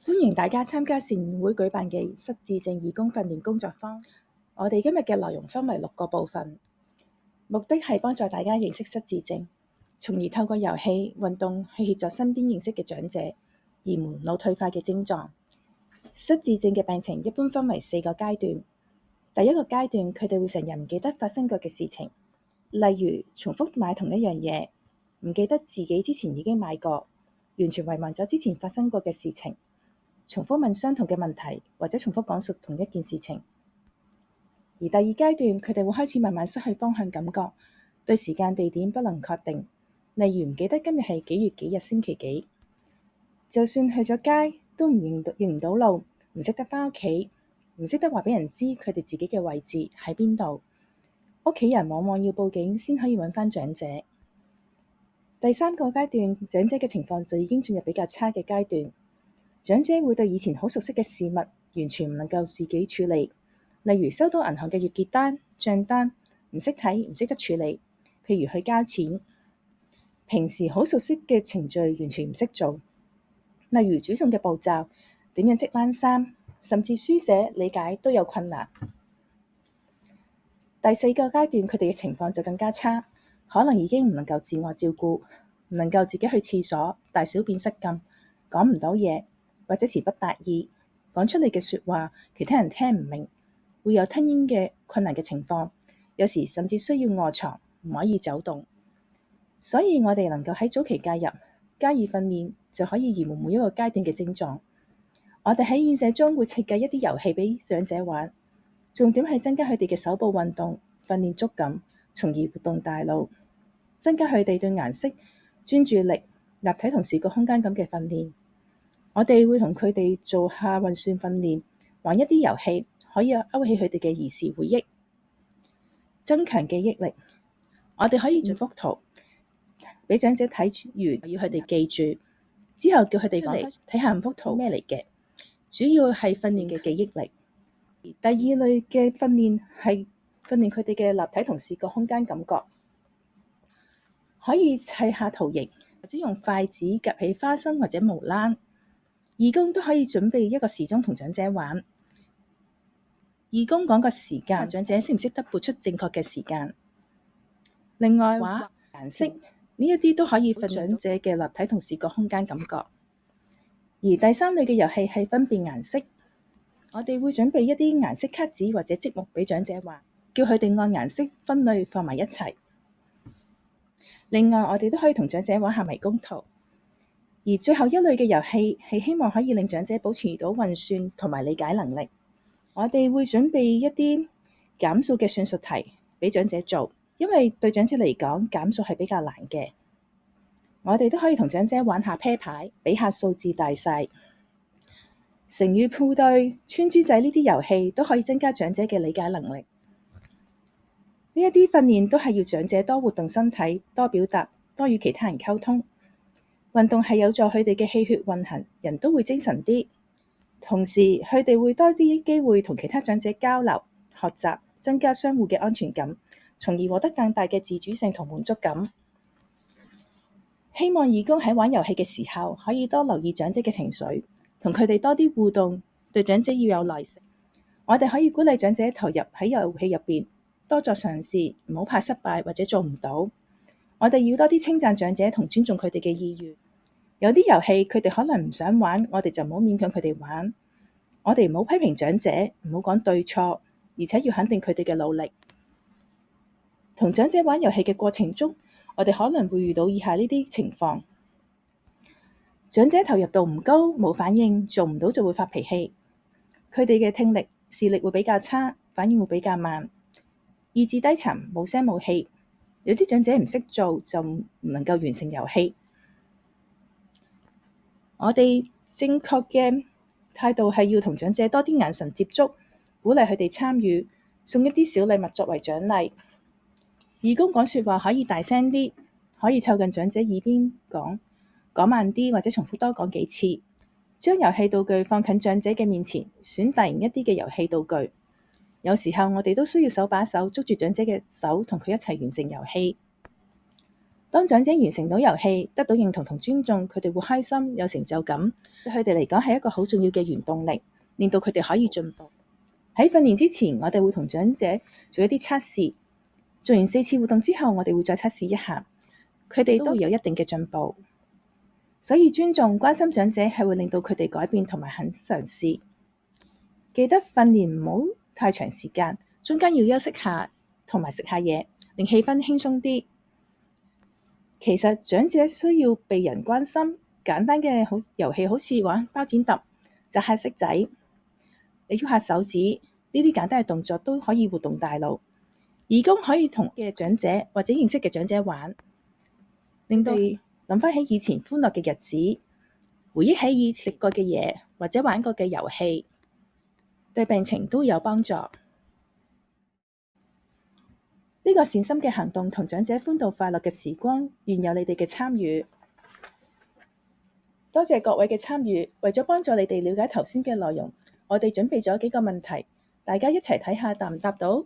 歡迎大家參加善會舉辦嘅失智症義工訓練工作坊。我哋今日嘅內容分為6個部分，目的係幫助大家認識失智症，從而透過遊戲、運動去協助身邊認識嘅長者，延緩腦退化嘅症狀。失智症嘅病情一般分為4個階段。第一個階段，佢哋會成日唔記得發生過嘅事情，例如重複買同一樣嘢，唔記得自己之前已經買過，完全遺忘咗之前發生過嘅事情，重複問相同嘅問題，或者重複講述同一件事情。而第二階段，佢哋會開始慢慢失去方向感覺，對時間地點不能確定，例如唔記得今日係幾月幾日星期幾，就算去咗街都認唔到路，唔識得返屋企，唔識得話俾人知佢哋自己嘅位置喺邊度。屋企人往往要報警先可以揾返長者。第三個階段，長者嘅情況就已經進入比較差嘅階段。長者會對以前好熟悉嘅事物完全唔能夠自己處理，例如收到銀行嘅月結單、帳單，唔識睇、唔識得處理。譬如去交錢，平時好熟悉嘅程序完全唔識做，例如煮餸嘅步驟、點樣織冷衫，甚至書寫理解都有困難。第4個階段，佢哋嘅情況就更加差，可能已經唔能夠自我照顧，唔能夠自己去廁所、大小便失禁，講唔到嘢，或者詞不達意，講出嚟嘅說話其他人聽唔明，會有吞嚥嘅困難嘅情況，有時甚至需要臥床，唔可以走動。所以我哋能夠喺早期介入，加以訓練，就可以延緩每一個階段嘅症狀。我哋喺院舍中會設計一啲遊戲俾長者玩，重點係增加佢哋嘅手部運動，訓練觸感，從而活動大腦，增加佢哋對顏色、專注力、立體同視覺空間感嘅訓練。我哋會同佢哋做下運算訓練，玩一啲遊戲，可以勾起佢哋嘅兒時回憶，增強記憶力。我哋可以做幅圖，俾長者睇完，要佢哋記住，之後叫佢哋講睇下幅圖咩嚟嘅，主要係訓練嘅記憶力。第二類嘅訓練係訓練佢哋嘅立體同視覺空間感覺，可以砌下圖形，或者用筷子夾起花生或者毛蘭。義工都可以準備一個時鐘同長者玩。義工講個時間，長者識唔識得撥出正確嘅時間？另外畫顏色呢一啲都可以訓練長者嘅立體同視覺空間感覺。而第3類嘅遊戲係分辨顏色，我哋會準備一啲顏色卡紙或者積木俾長者玩，叫佢哋按顏色分類放埋一齊。另外我哋都可以同長者玩下迷宮圖。而最後一類嘅遊戲係希望可以令長者保持到運算同埋理解能力。我哋會準備一啲減數嘅算術題俾長者做，因為對長者嚟講減數係比較難嘅。我哋都可以同長者玩下啤牌，比下數字大細。成語配對、穿珠仔呢啲遊戲都可以增加長者嘅理解能力。呢一啲訓練都係要長者多活動身體、多表達、多與其他人溝通。運動係有助佢哋嘅氣血運行，人都會精神啲。同時，佢哋會多啲機會同其他長者交流、學習，增加相互嘅安全感，從而獲得更大嘅自主性同滿足感。希望義工喺玩遊戲嘅時候，可以多留意長者嘅情緒，同佢哋多啲互動。對長者要有耐性。我哋可以鼓勵長者投入喺遊戲入邊，多作嘗試，唔好怕失敗或者做唔到。我哋要多啲稱讚長者同尊重佢哋嘅意願。有啲遊戲佢哋可能唔想玩，我哋就唔好勉強佢哋玩。我哋唔好批評長者，唔好講對錯，而且要肯定佢哋嘅努力。同長者玩遊戲嘅過程中，我哋可能會遇到以下呢啲情況：長者投入度唔高，冇反應，做唔到就會發脾氣。佢哋嘅聽力、視力會比較差，反應會比較慢，意志低沉，冇聲冇氣。有啲長者唔識做就唔能夠完成遊戲。我哋正確嘅態度係要同長者多啲眼神接觸，鼓勵佢哋參與，送一啲小禮物作為獎勵。義工講說話可以大聲啲，可以湊近長者耳邊講慢啲，或者重複多講幾次。將遊戲道具放近長者嘅面前，選大型一啲嘅遊戲道具。有時候我哋都需要手把手捉住長者嘅手，同佢一齊完成遊戲。當長者完成到遊戲，得到認同同尊重，佢哋會開心有成就感，對佢哋嚟講係一個好重要嘅原動力，令到佢哋可以進步。喺訓練之前，我哋會同長者做一啲測試，做完4次活動之後，我哋會再測試一下，佢哋都會有一定嘅進步。所以尊重、關心長者係會令到佢哋改變同埋肯嘗試。記得訓練唔好太長時間，中間要休息下同埋食下嘢，令氣氛輕鬆啲。其實長者需要被人關心，簡單嘅遊戲好似玩包剪揼、紮下骰仔、你喐下手指，呢啲簡單嘅動作都可以活動大腦。義工可以同嘅長者或者認識嘅長者玩，令到諗翻起以前歡樂嘅日子，回憶起以前食過嘅嘢或者玩過嘅遊戲，對病情都有幫助。呢個善心嘅行動同長者歡度快樂嘅時光，願有你哋嘅參與。多謝各位嘅參與，為咗幫助你哋了解頭先嘅內容，我哋準備咗幾個問題，大家一齊睇下答唔答到？